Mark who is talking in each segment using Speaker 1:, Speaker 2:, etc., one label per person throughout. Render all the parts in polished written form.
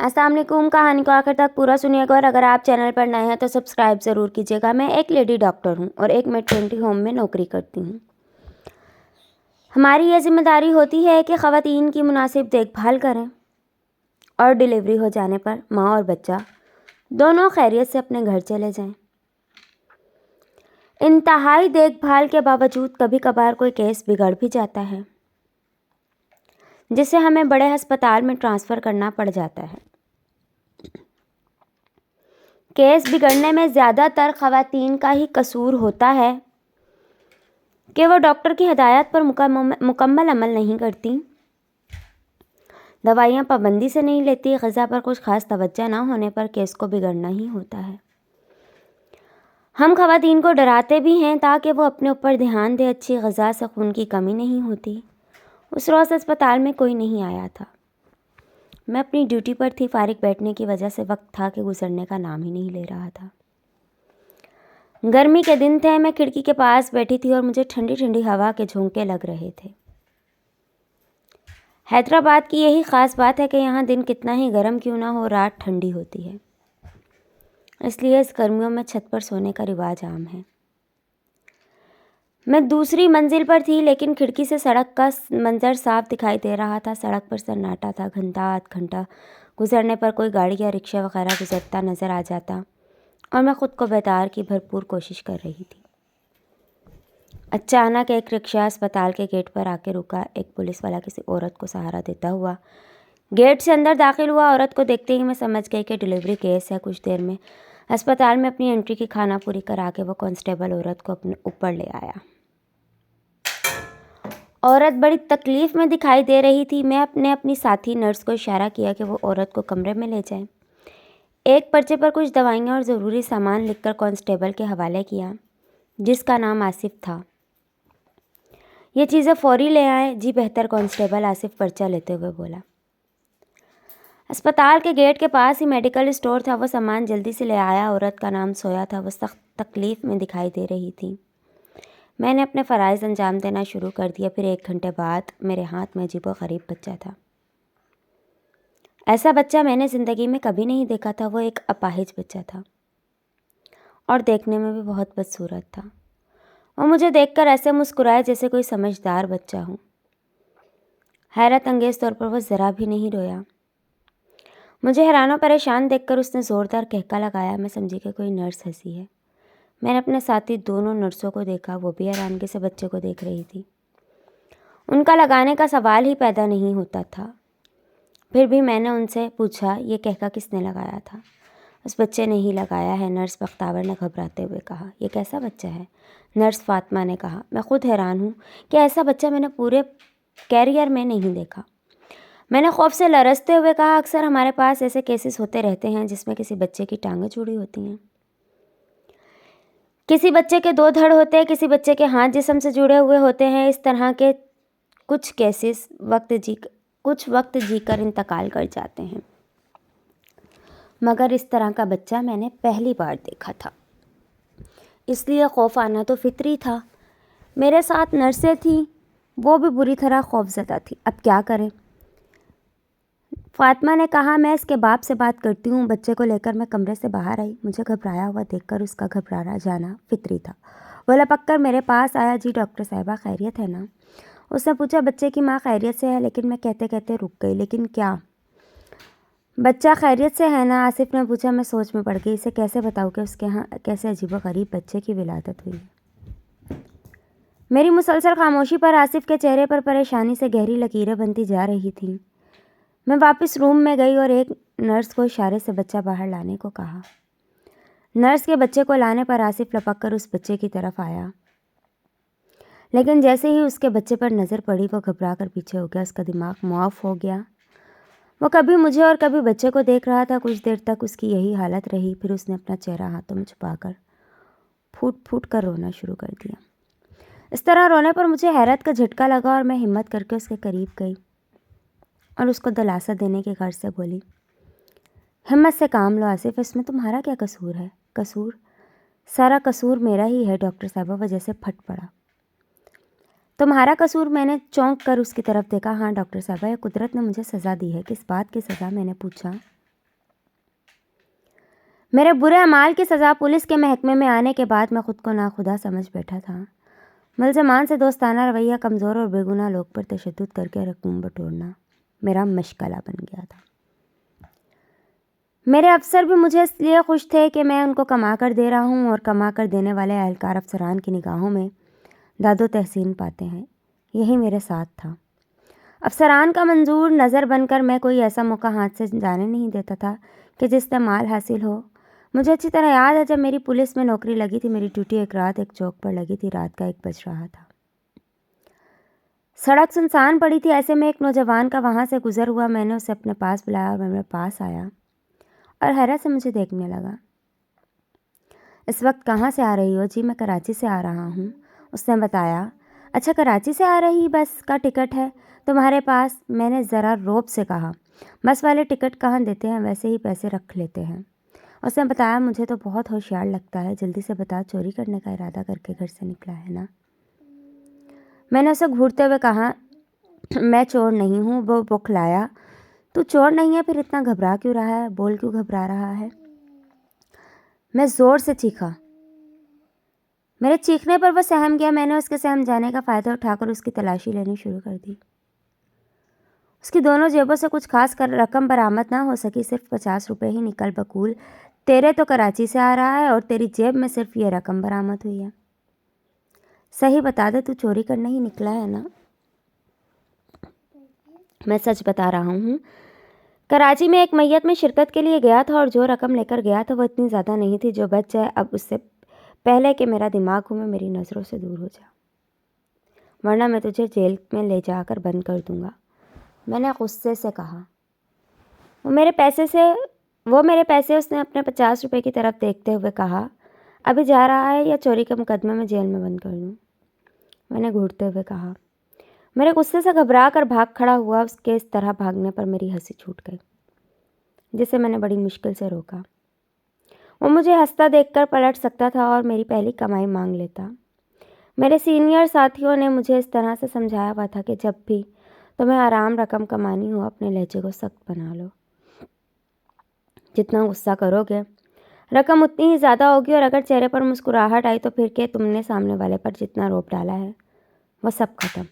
Speaker 1: السلام علیکم. کہانی کو آخر تک پورا سنیے گا اور اگر آپ چینل پر نئے ہیں تو سبسکرائب ضرور کیجیے گا. میں ایک لیڈی ڈاکٹر ہوں اور ایک میٹرنٹی ہوم میں نوکری کرتی ہوں. ہماری یہ ذمہ داری ہوتی ہے کہ خواتین کی مناسب دیکھ بھال کریں اور ڈلیوری ہو جانے پر ماں اور بچہ دونوں خیریت سے اپنے گھر چلے جائیں. انتہائی دیکھ بھال کے باوجود کبھی کبھار کوئی کیس بگڑ بھی جاتا ہے جسے ہمیں بڑے ہسپتال میں ٹرانسفر کرنا پڑ جاتا ہے. کیس بگڑنے میں زیادہ تر خواتین کا ہی قصور ہوتا ہے کہ وہ ڈاکٹر کی ہدایات پر مکمل عمل نہیں کرتی، دوائیاں پابندی سے نہیں لیتی، غذا پر کچھ خاص توجہ نہ ہونے پر کیس کو بگڑنا ہی ہوتا ہے. ہم خواتین کو ڈراتے بھی ہیں تاکہ وہ اپنے اوپر دھیان دے. اچھی غذا سے خون کی کمی نہیں ہوتی. اس روز اسپتال میں کوئی نہیں آیا تھا. میں اپنی ڈیوٹی پر تھی. فارغ بیٹھنے کی وجہ سے وقت تھا کہ گزرنے کا نام ہی نہیں لے رہا تھا. گرمی کے دن تھے. میں کھڑکی کے پاس بیٹھی تھی اور مجھے ٹھنڈی ٹھنڈی ہوا کے جھونکے لگ رہے تھے. حیدرآباد کی یہی خاص بات ہے کہ یہاں دن کتنا ہی گرم کیوں نہ ہو، رات ٹھنڈی ہوتی ہے. اس لیے اس گرمیوں میں چھت پر سونے کا رواج عام ہے. میں دوسری منزل پر تھی لیکن کھڑکی سے سڑک کا منظر صاف دکھائی دے رہا تھا. سڑک پر سناٹا تھا. گھنٹہ آدھ گھنٹہ گزرنے پر کوئی گاڑی یا رکشہ وغیرہ گزرتا نظر آ جاتا اور میں خود کو بیدار کی بھرپور کوشش کر رہی تھی. اچانک ایک رکشہ اسپتال کے گیٹ پر آ کے رکا. ایک پولیس والا کسی عورت کو سہارا دیتا ہوا گیٹ سے اندر داخل ہوا. عورت کو دیکھتے ہی میں سمجھ گئی کہ ڈلیوری کیس ہے. کچھ دیر میں اسپتال میں اپنی انٹری کی کھانا پوری کرا کے وہ کانسٹیبل عورت کو اپنے اوپر لے آیا. عورت بڑی تکلیف میں دکھائی دے رہی تھی. میں نے اپنی ساتھی نرس کو اشارہ کیا کہ وہ عورت کو کمرے میں لے جائیں. ایک پرچے پر کچھ دوائیاں اور ضروری سامان لکھ کر کانسٹیبل کے حوالے کیا جس کا نام آصف تھا. یہ چیزیں فوری لے آئیں. جی بہتر. کانسٹیبل آصف پرچہ لیتے ہوئے بولا. اسپتال کے گیٹ کے پاس ہی میڈیکل اسٹور تھا. وہ سامان جلدی سے لے آیا. عورت کا نام سویا تھا. وہ سخت تکلیف میں دکھائی دے رہی تھی. میں نے اپنے فرائض انجام دینا شروع کر دیا. پھر 1 گھنٹے بعد میرے ہاتھ میں عجیب و غریب بچہ تھا. ایسا بچہ میں نے زندگی میں کبھی نہیں دیکھا تھا. وہ ایک اپاہج بچہ تھا اور دیکھنے میں بھی بہت بدصورت تھا. وہ مجھے دیکھ کر ایسے مسکرائے جیسے کوئی سمجھدار بچہ ہو. حیرت انگیز طور پر وہ ذرا بھی نہیں رویا. مجھے حیران و پریشان دیکھ کر اس نے زوردار کہکا لگایا. میں سمجھی کہ کوئی نرس ہنسی ہے. میں نے اپنے ساتھی دونوں نرسوں کو دیکھا. وہ بھی حیرانگی سے بچے کو دیکھ رہی تھی. ان کا لگانے کا سوال ہی پیدا نہیں ہوتا تھا. پھر بھی میں نے ان سے پوچھا یہ کہکا کس نے لگایا تھا. اس بچے نے ہی لگایا ہے. نرس بختیور نے گھبراتے ہوئے کہا. یہ کیسا بچہ ہے؟ نرس فاطمہ نے کہا. میں خود حیران ہوں کہ ایسا بچہ میں نے پورے کیریئر میں نہیں دیکھا. میں نے خوف سے لرزتے ہوئے کہا. اکثر ہمارے پاس ایسے کیسز ہوتے رہتے ہیں جس میں کسی بچے کی ٹانگیں جڑی ہوتی ہیں. کسی بچے کے 2 دھڑ ہوتے ہیں. کسی بچے کے ہاتھ جسم سے جڑے ہوئے ہوتے ہیں. اس طرح کے کچھ کیسز کچھ وقت جی کر انتقال کر جاتے ہیں. مگر اس طرح کا بچہ میں نے پہلی بار دیکھا تھا. اس لیے خوف آنا تو فطری تھا. میرے ساتھ نرسیں تھیں. وہ بھی بری طرح خوف زدہ تھی. اب کیا کریں؟ فاطمہ نے کہا. میں اس کے باپ سے بات کرتی ہوں. بچے کو لے کر میں کمرے سے باہر آئی. مجھے گھبرایا ہوا دیکھ کر اس کا گھبرانا جانا فطری تھا. وہ لپک کر میرے پاس آیا. جی ڈاکٹر صاحبہ خیریت ہے نا؟ اس نے پوچھا. بچے کی ماں خیریت سے ہے. لیکن میں کہتے کہتے رک گئی. لیکن کیا؟ بچہ خیریت سے ہے نا؟ آصف نے پوچھا. میں سوچ میں پڑ گئی. اسے کیسے بتاؤں کہ اس کے ہاں کیسے عجیب و غریب بچے کی ولادت ہوئی. میری مسلسل خاموشی پر آصف کے چہرے پر پریشانی سے گہری لکیریں بنتی جا رہی تھیں. میں واپس روم میں گئی اور ایک نرس کو اشارے سے بچہ باہر لانے کو کہا. نرس کے بچے کو لانے پر آصف لپک کر اس بچے کی طرف آیا. لیکن جیسے ہی اس کے بچے پر نظر پڑی وہ گھبرا کر پیچھے ہو گیا. اس کا دماغ معاف ہو گیا. وہ کبھی مجھے اور کبھی بچے کو دیکھ رہا تھا. کچھ دیر تک اس کی یہی حالت رہی. پھر اس نے اپنا چہرہ ہاتھوں میں چھپا کر پھوٹ پھوٹ کر رونا شروع کر دیا. اس طرح رونے پر مجھے حیرت کا جھٹکا لگا اور میں ہمت کر کے اس کے قریب گئی اور اس کو دلاسا دینے کے غرض سے بولی. ہمت سے کام لو آصف. اس میں تمہارا کیا قصور ہے؟ قصور؟ سارا قصور میرا ہی ہے ڈاکٹر صاحبہ. وجہ سے پھٹ پڑا. تمہارا قصور؟ میں نے چونک کر اس کی طرف دیکھا. ہاں ڈاکٹر صاحبہ یہ قدرت نے مجھے سزا دی ہے. کس بات کی سزا؟ میں نے پوچھا. میرے برے اعمال کی سزا پولیس کے محکمے میں آنے کے بعد میں خود کو ناخدا سمجھ بیٹھا تھا۔ ملزمان سے دوستانہ رویہ، کمزور اور بے گناہ لوگ پر تشدد کر کے رقوم بٹورنا میرا مشغلہ بن گیا تھا۔ میرے افسر بھی مجھے اس لیے خوش تھے کہ میں ان کو کما کر دے رہا ہوں، اور کما کر دینے والے اہلکار افسران کی نگاہوں میں داد و تحسین پاتے ہیں۔ یہی میرے ساتھ تھا۔ افسران کا منظور نظر بن کر میں کوئی ایسا موقع ہاتھ سے جانے نہیں دیتا تھا کہ جس سے مال حاصل ہو۔ مجھے اچھی طرح یاد ہے جب میری پولیس میں نوکری لگی تھی، میری ڈیوٹی ایک رات ایک چوک پر لگی تھی۔ رات کا 1 بج رہا تھا، سڑک سنسان پڑی تھی۔ ایسے میں ایک نوجوان کا وہاں سے گزر ہوا، میں نے اسے اپنے پاس بلایا اور وہ میرے پاس آیا اور حیرت سے مجھے دیکھنے لگا۔ اس وقت کہاں سے آ رہی ہو؟ جی میں کراچی سے آ رہا ہوں، اس نے بتایا۔ اچھا کراچی سے آ رہی بس کا ٹکٹ ہے تمہارے پاس؟ میں نے ذرا روب سے کہا۔ بس والے ٹکٹ کہاں دیتے ہیں، ویسے ہی پیسے رکھ لیتے ہیں۔ اس نے بتایا مجھے تو بہت ہوشیار لگتا ہے، جلدی سے بتا چوری کرنے کا ارادہ کر کے گھر سے نکلا ہے نا؟ میں نے اسے گھورتے ہوئے کہا میں چور نہیں ہوں۔ وہ بوکھلایا۔ تو چور نہیں ہے پھر اتنا گھبرا کیوں رہا ہے؟ بول کیوں گھبرا رہا ہے؟ میں زور سے چیخا۔ میرے چیخنے پر وہ سہم گیا۔ میں نے اس کے سہم جانے کا فائدہ اٹھا کر اس کی تلاشی لینی شروع کر دی۔ اس کی دونوں جیبوں سے کچھ خاص رقم برآمد نہ ہو سکی، صرف 50 روپے ہی نکل بقول تیرے تو کراچی سے آ رہا ہے اور تیری جیب میں صرف یہ رقم برآمد ہوئی ہے۔ صحیح بتا دے، تو چوری کرنے ہی نکلا ہے نا؟ میں سچ بتا رہا ہوں۔ کراچی میں ایک میت میں شرکت کے لیے گیا تھا اور جو رقم لے کر گیا تھا وہ اتنی زیادہ نہیں تھی جو بچ جائے اب اس سے پہلے کہ میرا دماغ گھومے، میری نظروں سے دور ہو جا، ورنہ میں تجھے جیل میں لے جا کر بند کر دوں گا، میں نے غصے سے کہا۔ وہ میرے پیسے اس نے اپنے 50 روپے کی طرف دیکھتے ہوئے کہا۔ ابھی جا رہا ہے یا چوری کے مقدمے میں جیل میں بند کر دوں؟ میں نے گھورتے ہوئے کہا۔ میرے غصے سے گھبرا کر بھاگ کھڑا ہوا۔ اس کے اس طرح بھاگنے پر میری ہنسی چھوٹ گئی، جسے میں نے بڑی مشکل سے روکا۔ وہ مجھے ہنستا دیکھ کر پلٹ سکتا تھا اور میری پہلی کمائی مانگ لیتا۔ میرے سینئر ساتھیوں نے مجھے اس طرح سے سمجھایا ہوا تھا کہ جب بھی تمہیں آرام رقم کمانی ہو اپنے لہجے کو سخت بنا لو۔ جتنا غصہ کرو گے رقم اتنی ہی زیادہ ہوگی، اور اگر چہرے پر مسکراہٹ آئی تو پھر کہ تم نے سامنے والے پر جتنا روب ڈالا ہے وہ سب ختم،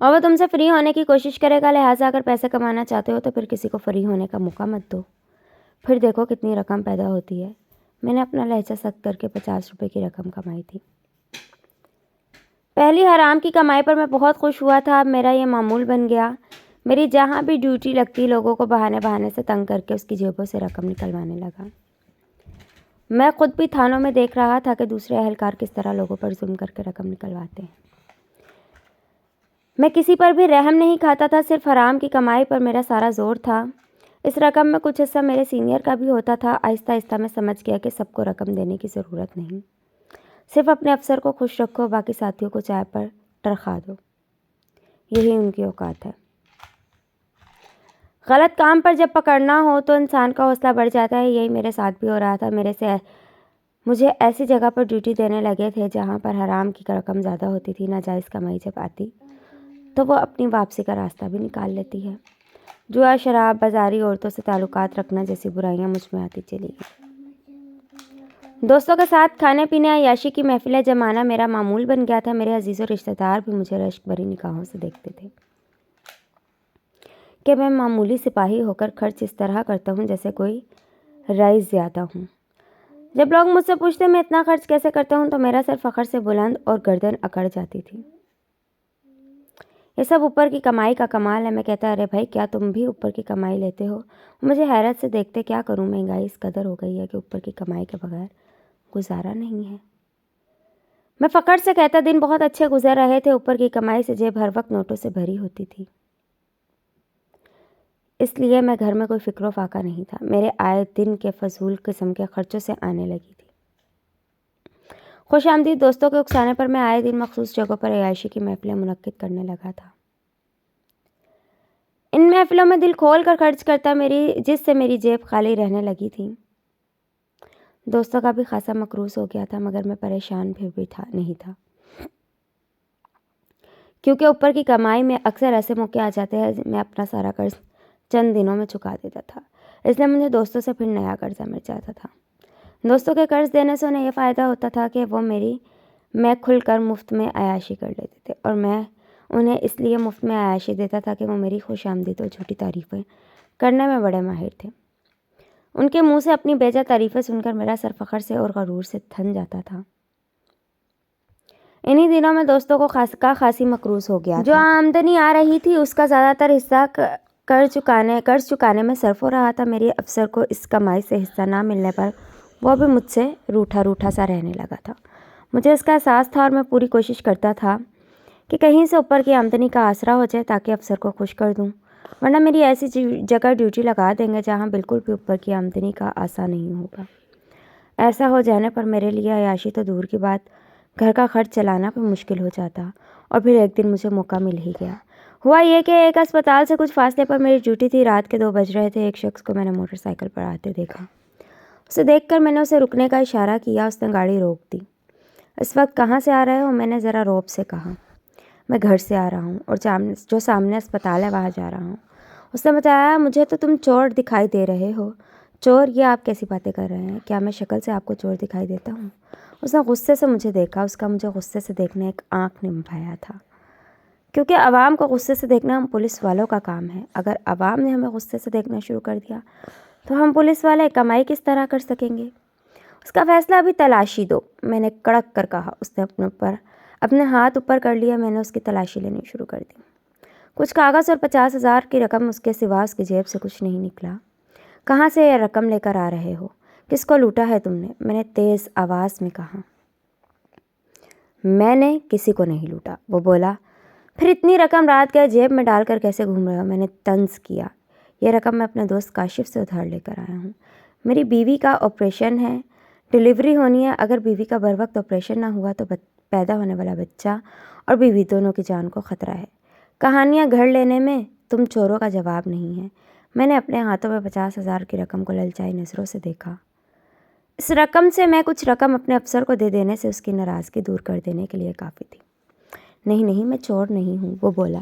Speaker 1: اور وہ تم سے فری ہونے کی کوشش کرے گا۔ لہٰذا اگر پیسے کمانا چاہتے ہو تو پھر کسی کو فری ہونے کا موقع مت دو، پھر دیکھو کتنی رقم پیدا ہوتی ہے۔ میں نے اپنا لہجہ سخت کر کے 50 روپے کی رقم کمائی تھی۔ پہلی حرام کی کمائی پر میں بہت خوش ہوا تھا۔ اب میرا یہ معمول بن گیا۔ میری جہاں بھی ڈیوٹی لگتی لوگوں کو بہانے سے تنگ کر کے اس کی جیبوں سے رقم نکلوانے لگا۔ میں خود بھی تھانوں میں دیکھ رہا تھا کہ دوسرے اہلکار کس طرح لوگوں پر ظلم کر کے رقم نکلواتے ہیں۔ میں کسی پر بھی رحم نہیں کھاتا تھا، صرف حرام کی کمائی پر میرا سارا زور تھا۔ اس رقم میں کچھ حصہ میرے سینئر کا بھی ہوتا تھا۔ آہستہ آہستہ میں سمجھ گیا کہ سب کو رقم دینے کی ضرورت نہیں، صرف اپنے افسر کو خوش رکھو، باقی ساتھیوں کو چائے پر ترخا دو، یہی ان کی اوقات ہے۔ غلط کام پر جب پکڑنا ہو تو انسان کا حوصلہ بڑھ جاتا ہے، یہی میرے ساتھ بھی ہو رہا تھا۔ مجھے ایسی جگہ پر ڈیوٹی دینے لگے تھے جہاں پر حرام کی رقم زیادہ ہوتی تھی۔ ناجائز کمائی جب آتی تو وہ اپنی واپسی کا راستہ بھی نکال لیتی ہے۔ جوا، شراب، بازاری، عورتوں سے تعلقات رکھنا جیسی برائیاں مجھ میں آتی چلی گئی۔ دوستوں کے ساتھ کھانے پینے، عیاشی کی محفلیں جمانا میرا معمول بن گیا تھا۔ میرے عزیز و رشتہ دار بھی مجھے رشک بھری نگاہوں سے دیکھتے تھے کہ میں معمولی سپاہی ہو کر خرچ اس طرح کرتا ہوں جیسے کوئی رئیس زیادہ ہوں۔ جب لوگ مجھ سے پوچھتے میں اتنا خرچ کیسے کرتا ہوں تو میرا سر فخر سے بلند اور گردن اکڑ جاتی تھی۔ یہ سب اوپر کی کمائی کا کمال ہے۔ میں کہتا ارے بھائی کیا تم بھی اوپر کی کمائی لیتے ہو؟ مجھے حیرت سے دیکھتے۔ کیا کروں، مہنگائی اس قدر ہو گئی ہے کہ اوپر کی کمائی کے بغیر گزارا نہیں ہے۔ میں فخر سے کہتا دن بہت اچھے گزر رہے تھے، اوپر کی کمائی سے جیب ہر وقت نوٹوں سے بھری ہوتی تھی، اس لیے میں گھر میں کوئی فکر و فاقہ نہیں تھا۔ میرے آئے دن کے فضول قسم کے خرچوں سے آنے لگی تھی۔ خوش آمدید دوستوں کے اکسانے پر میں آئے دن مخصوص جگہوں پر عیاشی کی محفلیں منعقد کرنے لگا تھا۔ ان محفلوں میں دل کھول کر خرچ کرتا، جس سے میری جیب خالی رہنے لگی تھی۔ دوستوں کا بھی خاصا مقروض ہو گیا تھا، مگر میں پریشان پھر بھی نہیں تھا، کیونکہ اوپر کی کمائی میں اکثر ایسے موقع آ جاتے ہیں میں اپنا سارا قرض چند دنوں میں چکا دیتا تھا۔ اس لیے مجھے دوستوں سے پھر نیا قرضہ مل جاتا تھا۔ دوستوں کے قرض دینے سے انہیں یہ فائدہ ہوتا تھا کہ وہ میں کھل کر مفت میں عیاشی کر لیتے تھے، اور میں انہیں اس لیے مفت میں عیاشی دیتا تھا کہ وہ میری خوش آمدید اور جھوٹی تعریفیں کرنے میں بڑے ماہر تھے۔ ان کے منہ سے اپنی بیجا تعریفیں سن کر میرا سر فخر سے اور غرور سے تھن جاتا تھا۔ انہی دنوں میں دوستوں کو خاصی مقروض ہو گیا تھا۔ جو آمدنی آ رہی تھی اس کا زیادہ تر حصہ قرض چکانے میں صرف ہو رہا تھا۔ میری افسر کو اس کمائی سے حصہ نہ ملنے پر وہ بھی مجھ سے روٹھا سا رہنے لگا تھا۔ مجھے اس کا احساس تھا اور میں پوری کوشش کرتا تھا کہ کہیں سے اوپر کی آمدنی کا آسرا ہو جائے تاکہ افسر کو خوش کر دوں، ورنہ میری ایسی جگہ ڈیوٹی لگا دیں گے جہاں بالکل بھی اوپر کی آمدنی کا آسا نہیں ہوگا۔ ایسا ہو جانے پر میرے لیے عیاشی تو دور کی بات، گھر کا خرچ چلانا بھی مشکل ہو جاتا۔ اور پھر ایک دن مجھے موقع مل ہی گیا۔ ہوا یہ کہ ایک اسپتال سے کچھ فاصلے پر میری ڈیوٹی تھی۔ رات کے 2 بج رہے تھے۔ ایک شخص کو میں نے موٹر سائیکل پر آتے دیکھا۔ اسے دیکھ کر میں نے اسے رکنے کا اشارہ کیا۔ اس نے گاڑی روک دی۔ اس وقت کہاں سے آ رہے ہو؟ میں نے ذرا رعب سے کہا۔ میں گھر سے آ رہا ہوں اور جو سامنے اسپتال ہے وہاں جا رہا ہوں۔ اس نے بتایا، مجھے تو تم چور دکھائی دے رہے ہو۔ چور؟ یہ آپ کیسی باتیں کر رہے ہیں؟ کیا میں شکل سے آپ کو چور دکھائی دیتا ہوں؟ اس نے غصے سے مجھے دیکھا۔ اس کا مجھے غصے سے دیکھنا ایک آنکھ نم تھا، کیونکہ عوام کو غصے سے دیکھنا ہم پولیس والوں کا کام ہے۔ اگر عوام نے ہمیں غصے سے دیکھنا شروع کر دیا تو ہم پولیس والے کمائی کس طرح کر سکیں گے؟ اس کا فیصلہ ابھی تلاشی دو، میں نے کڑک کر کہا۔ اس نے اپنے ہاتھ اوپر کر لیا۔ میں نے اس کی تلاشی لینی شروع کر دی۔ کچھ کاغذ اور 50,000 کی رقم، اس کے سوا اس کی جیب سے کچھ نہیں نکلا۔ کہاں سے یہ رقم لے کر آ رہے ہو؟ کس کو لوٹا ہے تم نے؟ میں نے تیز آواز میں کہا۔ میں نے کسی کو نہیں لوٹا، وہ بولا۔ پھر اتنی رقم رات کے جیب میں ڈال کر کیسے گھوم رہے ہو؟ میں نے طنز کیا۔ یہ رقم میں اپنے دوست کاشف سے ادھار لے کر آیا ہوں۔ میری بیوی کا آپریشن ہے، ڈلیوری ہونی ہے۔ اگر بیوی کا بر وقت آپریشن نہ ہوا تو پیدا ہونے والا بچہ اور بیوی دونوں کی جان کو خطرہ ہے۔ کہانیاں گھڑ لینے میں تم چوروں کا جواب نہیں ہے۔ میں نے اپنے ہاتھوں میں 50,000 کی رقم کو للچائی نظروں سے دیکھا۔ اس رقم سے میں کچھ رقم اپنے افسر کو دے دینے سے اس کی ناراضگی دور کر دینے کے لیے کافی تھی۔ نہیں، میں چور نہیں ہوں، وہ بولا۔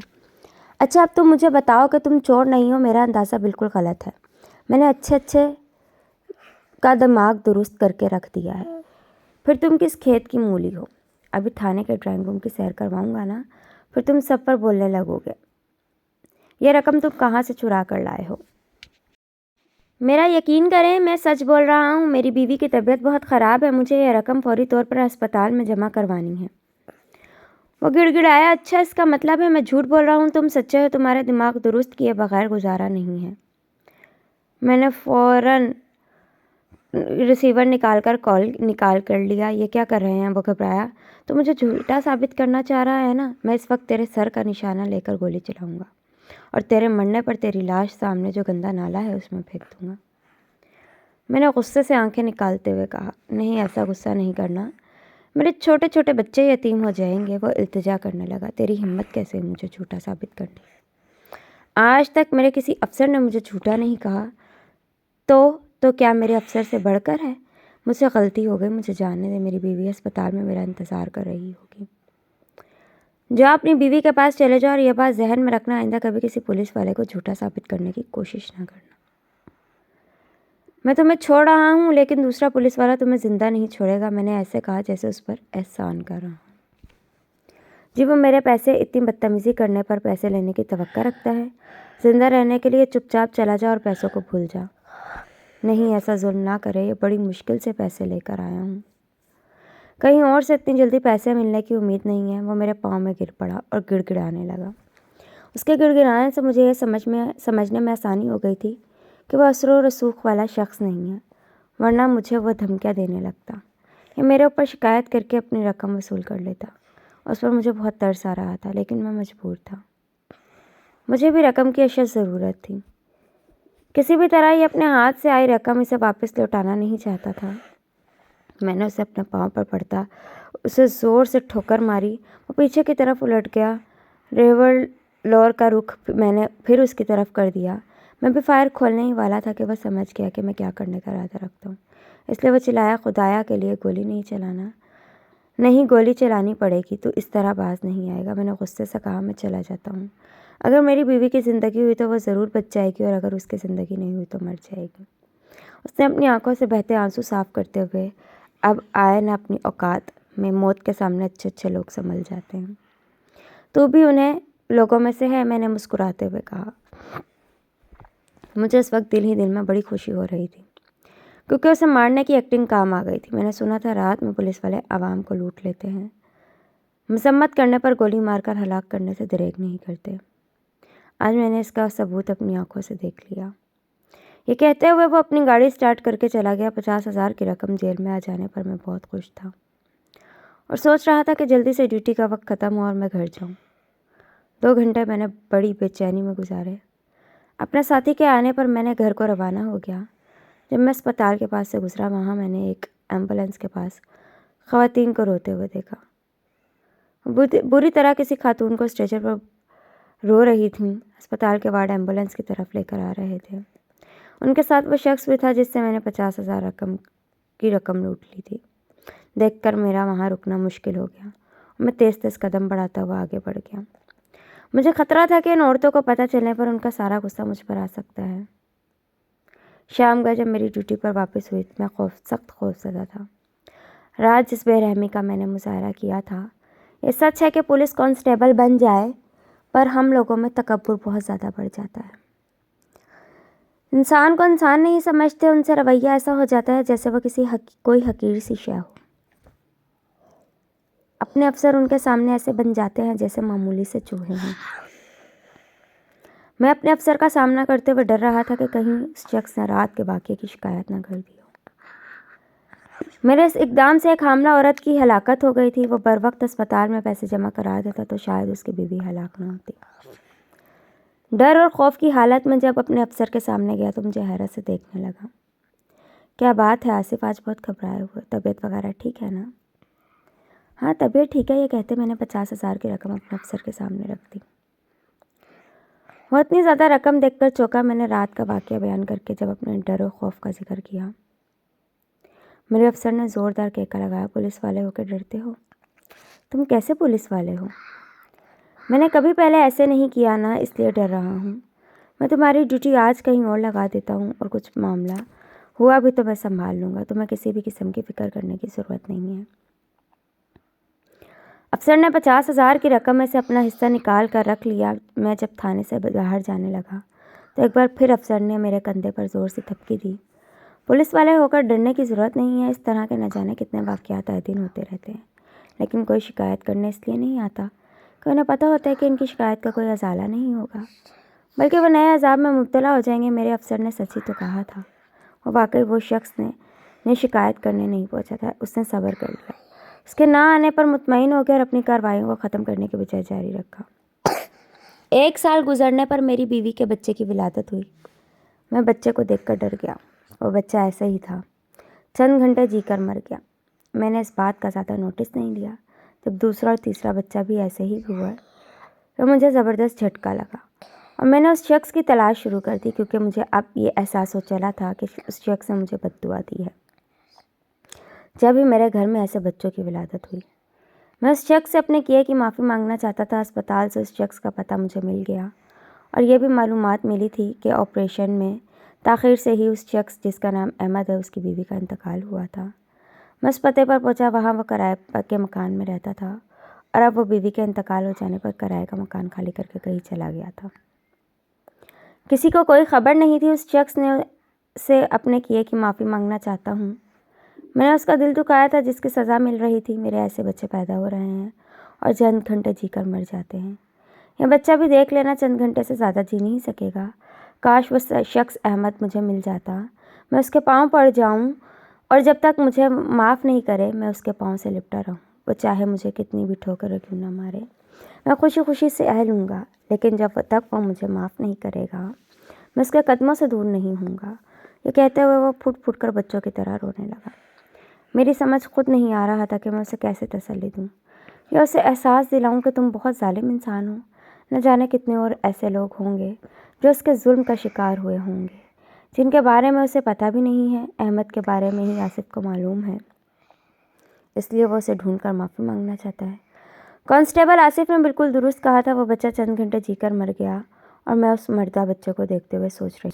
Speaker 1: اچھا، اب تم مجھے بتاؤ کہ تم چور نہیں ہو۔ میرا اندازہ بالکل غلط ہے۔ میں نے اچھے کا دماغ درست کر کے رکھ دیا ہے۔ پھر تم کس کھیت کی مولی ہو؟ ابھی تھانے کے ڈرائنگ روم کی سیر کرواؤں گا نا، پھر تم سب پر بولنے لگو گے۔ یہ رقم تم کہاں سے چرا کر لائے ہو؟ میرا یقین کریں، میں سچ بول رہا ہوں۔ میری بیوی کی طبیعت بہت خراب ہے، مجھے یہ رقم فوری طور پر اسپتال میں جمع کروانی ہے۔ وہ گڑ گڑایا۔ اچھا، اس کا مطلب ہے میں جھوٹ بول رہا ہوں، تم سچے ہو، تمہارے دماغ درست کیے بغیر گزارا نہیں ہے۔ میں نے فوراً ریسیور نکال کر لیا۔ یہ کیا کر رہے ہیں؟ وہ گھبرایا۔ تو مجھے جھوٹا ثابت کرنا چاہ رہا ہے نا؟ میں اس وقت تیرے سر کا نشانہ لے کر گولی چلاؤں گا اور تیرے مرنے پر تیری لاش سامنے جو گندا نالا ہے اس میں پھینک دوں گا۔ میں نے غصے سے آنکھیں نکالتے ہوئے کہا، نہیں، ایسا غصہ نہیں کرنا، میرے چھوٹے چھوٹے بچے یتیم ہو جائیں گے۔ وہ التجا کرنے لگا۔ تیری ہمت کیسے مجھے جھوٹا ثابت کرنے؟ آج تک میرے کسی افسر نے مجھے جھوٹا نہیں کہا، تو کیا میرے افسر سے بڑھ کر ہے؟ مجھ سے غلطی ہو گئی، مجھے جانے دے۔ میری بیوی اسپتال میں میرا انتظار کر رہی ہوگی۔ جو اپنی بیوی کے پاس چلے جاؤ اور یہ بات ذہن میں رکھنا، آئندہ کبھی کسی پولیس والے کو جھوٹا ثابت کرنے کی کوشش نہ کرنا۔ میں تمہیں چھوڑ رہا ہوں لیکن دوسرا پولیس والا تمہیں زندہ نہیں چھوڑے گا۔ میں نے ایسے کہا جیسے اس پر احسان کر رہا ہوں۔ جی، وہ میرے پیسے اتنی بدتمیزی کرنے پر پیسے لینے کی توقع رکھتا ہے؟ زندہ رہنے کے لیے چپ چاپ چلا جا اور پیسوں کو بھول جا۔ نہیں، ایسا ظلم نہ کرے، یہ بڑی مشکل سے پیسے لے کر آیا ہوں۔ کہیں اور سے اتنی جلدی پیسے ملنے کی امید نہیں ہے۔ وہ میرے پاؤں میں گر پڑا اور گڑ گڑانے لگا۔ اس کے گڑ گڑانے سے مجھے یہ سمجھنے میں آسانی ہو گئی تھی کہ وہ اثر و رسوخ والا شخص نہیں ہے، ورنہ مجھے وہ دھمکیاں دینے لگتا، یہ میرے اوپر شکایت کر کے اپنی رقم وصول کر لیتا۔ اس پر مجھے بہت ترس آ رہا تھا، لیکن میں مجبور تھا۔ مجھے بھی رقم کی اشد ضرورت تھی۔ کسی بھی طرح یہ اپنے ہاتھ سے آئی رقم اسے واپس لوٹانا نہیں چاہتا تھا۔ میں نے اسے اپنے پاؤں پر پڑتا اسے زور سے ٹھوکر ماری۔ وہ پیچھے کی طرف الٹ گیا۔ ریوالور کا رخ میں نے پھر اس کی طرف کر دیا۔ میں بھی فائر کھولنے ہی والا تھا کہ وہ سمجھ گیا کہ میں کیا کرنے کا ارادہ رکھتا ہوں، اس لیے وہ چلایا، خدایا کے لیے گولی نہیں چلانا۔ نہیں، گولی چلانی پڑے گی، تو اس طرح باز نہیں آئے گا۔ میں نے غصے سے کہا، میں چلا جاتا ہوں۔ اگر میری بیوی کی زندگی ہوئی تو وہ ضرور بچ جائے گی، اور اگر اس کی زندگی نہیں ہوئی تو مر جائے گی۔ اس نے اپنی آنکھوں سے بہتے آنسو صاف کرتے ہوئے اب آئے نہ اپنی اوقات میں موت کے سامنے اچھے اچھے لوگ سنبھل جاتے ہیں۔ تو بھی انہیں لوگوں میں سے ہے، میں نے مسکراتے ہوئے کہا۔ مجھے اس وقت دل ہی دل میں بڑی خوشی ہو رہی تھی، کیونکہ اسے مارنے کی ایکٹنگ کام آ گئی تھی۔ میں نے سنا تھا رات میں پولیس والے عوام کو لوٹ لیتے ہیں، مذمت کرنے پر گولی مار کر ہلاک کرنے سے دریغ نہیں کرتے۔ آج میں نے اس کا ثبوت اپنی آنکھوں سے دیکھ لیا۔ یہ کہتے ہوئے وہ اپنی گاڑی سٹارٹ کر کے چلا گیا۔ 50,000 کی رقم جیل میں آ جانے پر میں بہت خوش تھا اور سوچ رہا تھا کہ جلدی سے ڈیوٹی کا وقت ختم ہو اور میں گھر جاؤں۔ 2 گھنٹے میں نے بڑی بے چینی میں گزارے۔ اپنے ساتھی کے آنے پر میں نے گھر کو روانہ ہو گیا۔ جب میں اسپتال کے پاس سے گزرا، وہاں میں نے ایک ایمبولینس کے پاس خواتین کو روتے ہوئے دیکھا۔ بری طرح کسی خاتون کو اسٹریچر پر رو رہی تھیں۔ اسپتال کے وارڈ ایمبولینس کی طرف لے کر آ رہے تھے۔ ان کے ساتھ وہ شخص بھی تھا جس سے میں نے 50,000 کی رقم لوٹ لی تھی۔ دیکھ کر میرا وہاں رکنا مشکل ہو گیا اور میں تیز تیز قدم بڑھاتا ہوا آگے بڑھ گیا۔ مجھے خطرہ تھا کہ ان عورتوں کو پتہ چلنے پر ان کا سارا غصہ مجھ پر آ سکتا ہے۔ شام کا جب میری ڈیوٹی پر واپس ہوئی تو میں سخت خوف زدہ تھا۔ رات جس بے رحمی کا میں نے مظاہرہ کیا تھا، یہ سچ ہے کہ پولیس کانسٹیبل بن جائے پر ہم لوگوں میں تکبر بہت زیادہ بڑھ جاتا ہے۔ انسان کو انسان نہیں سمجھتے، ان سے رویہ ایسا ہو جاتا ہے جیسے وہ کوئی حقیر سی شے ہو۔ اپنے افسر ان کے سامنے ایسے بن جاتے ہیں جیسے معمولی سے چوہے ہیں۔ میں اپنے افسر کا سامنا کرتے ہوئے ڈر رہا تھا کہ کہیں اس شخص نے رات کے واقعے کی شکایت نہ کر دی ہو۔ میرے اس اقدام سے ایک حاملہ عورت کی ہلاکت ہو گئی تھی۔ وہ بر وقت اسپتال میں پیسے جمع کرا دیتا تو شاید اس کی بیوی ہلاک نہ ہوتی۔ ڈر اور خوف کی حالت میں جب اپنے افسر کے سامنے گیا تو مجھے حیرت سے دیکھنے لگا۔ کیا بات ہے آصف، آج بہت گھبرائے ہوئے، طبیعت وغیرہ ٹھیک ہے نا؟ ہاں طبیعت ٹھیک ہے، یہ کہتے میں نے 50,000 کی رقم اپنے افسر کے سامنے رکھ دی۔ وہ اتنی زیادہ رقم دیکھ کر چونکا۔ میں نے رات کا واقعہ بیان کر کے جب اپنے ڈر و خوف کا ذکر کیا، میرے افسر نے زوردار کہکا لگایا، پولیس والے ہو کے ڈرتے ہو؟ تم کیسے پولیس والے ہو؟ میں نے کبھی پہلے ایسے نہیں کیا نا، اس لیے ڈر رہا ہوں۔ میں تمہاری ڈیوٹی آج کہیں اور لگا دیتا ہوں، اور کچھ معاملہ ہوا بھی تو میں سنبھال لوں گا، تمہیں کسی بھی قسم کی فکر کرنے کی ضرورت نہیں ہے۔ افسر نے 50,000 کی رقم میں سے اپنا حصہ نکال کر رکھ لیا۔ میں جب تھانے سے باہر جانے لگا تو ایک بار پھر افسر نے میرے کندھے پر زور سے تھپکی دی۔ پولیس والے ہو کر ڈرنے کی ضرورت نہیں ہے، اس طرح کے نہ جانے کتنے واقعات آئے دن ہوتے رہتے ہیں، لیکن کوئی شکایت کرنے اس لیے نہیں آتا کہ انہیں پتہ ہوتا ہے کہ ان کی شکایت کا کوئی ازالہ نہیں ہوگا، بلکہ وہ نئے عذاب میں مبتلا ہو جائیں گے۔ میرے افسر نے سچ ہی تو کہا تھا۔ وہ واقعی وہ شخص نے شکایت کرنے نہیں پہنچا تھا، اس نے صبر کر لیا، اس کے نہ آنے پر مطمئن ہو گیا اور اپنی کارروائیوں کو ختم کرنے کے بجائے جاری رکھا۔ 1 سال گزرنے پر میری بیوی کے بچے کی ولادت ہوئی۔ میں بچے کو دیکھ کر ڈر گیا۔ وہ بچہ ایسا ہی تھا، چند گھنٹے جی کر مر گیا۔ میں نے اس بات کا زیادہ نوٹس نہیں لیا۔ جب دوسرا اور تیسرا بچہ بھی ایسے ہی ہوا تو مجھے زبردست جھٹکا لگا اور میں نے اس شخص کی تلاش شروع کر دی، کیونکہ مجھے اب یہ احساس ہو چلا تھا کہ اس شخص نے مجھے بد دعا دی ہے۔ جب بھی میرے گھر میں ایسے بچوں کی ولادت ہوئی، میں اس شخص سے اپنے کیے کی معافی مانگنا چاہتا تھا۔ اسپتال سے اس شخص کا پتہ مجھے مل گیا اور یہ بھی معلومات ملی تھی کہ آپریشن میں تاخیر سے ہی اس شخص جس کا نام احمد ہے، اس کی بیوی کا انتقال ہوا تھا۔ میں اس پتے پر پہنچا، وہاں وہ کرائے کے مکان میں رہتا تھا اور اب وہ بیوی کے انتقال ہو جانے پر کرائے کا مکان خالی کر کے کہیں چلا گیا تھا۔ کسی کو کوئی خبر نہیں تھی۔ اس شخص سے اپنے کیے کی معافی مانگنا چاہتا ہوں۔ میں نے اس کا دل دکھایا تھا جس کی سزا مل رہی تھی۔ میرے ایسے بچے پیدا ہو رہے ہیں اور چند گھنٹے جی کر مر جاتے ہیں۔ یہ بچہ بھی دیکھ لینا، چند گھنٹے سے زیادہ جی نہیں سکے گا۔ کاش وہ شخص احمد مجھے مل جاتا، میں اس کے پاؤں پڑ جاؤں اور جب تک مجھے معاف نہیں کرے میں اس کے پاؤں سے لپٹا رہوں۔ وہ چاہے مجھے کتنی بھی ٹھوکر کیوں نہ مارے، میں خوشی خوشی سے لوں گا، لیکن جب تک وہ مجھے معاف نہیں کرے گا میں اس کے قدموں سے دور نہیں ہوں گا۔ یہ کہتے ہوئے وہ پھٹ پھٹ کر بچوں کی طرح رونے لگا۔ میری سمجھ خود نہیں آ رہا تھا کہ میں اسے کیسے تسلی دوں یا اسے احساس دلاؤں کہ تم بہت ظالم انسان ہو۔ نہ جانے کتنے اور ایسے لوگ ہوں گے جو اس کے ظلم کا شکار ہوئے ہوں گے، جن کے بارے میں اسے پتہ بھی نہیں ہے۔ احمد کے بارے میں ہی آصف کو معلوم ہے، اس لیے وہ اسے ڈھونڈ کر معافی مانگنا چاہتا ہے۔ کانسٹیبل آصف نے بالکل درست کہا تھا، وہ بچہ چند گھنٹے جی کر مر گیا، اور میں اس مردہ بچے کو دیکھتے ہوئے سوچ رہی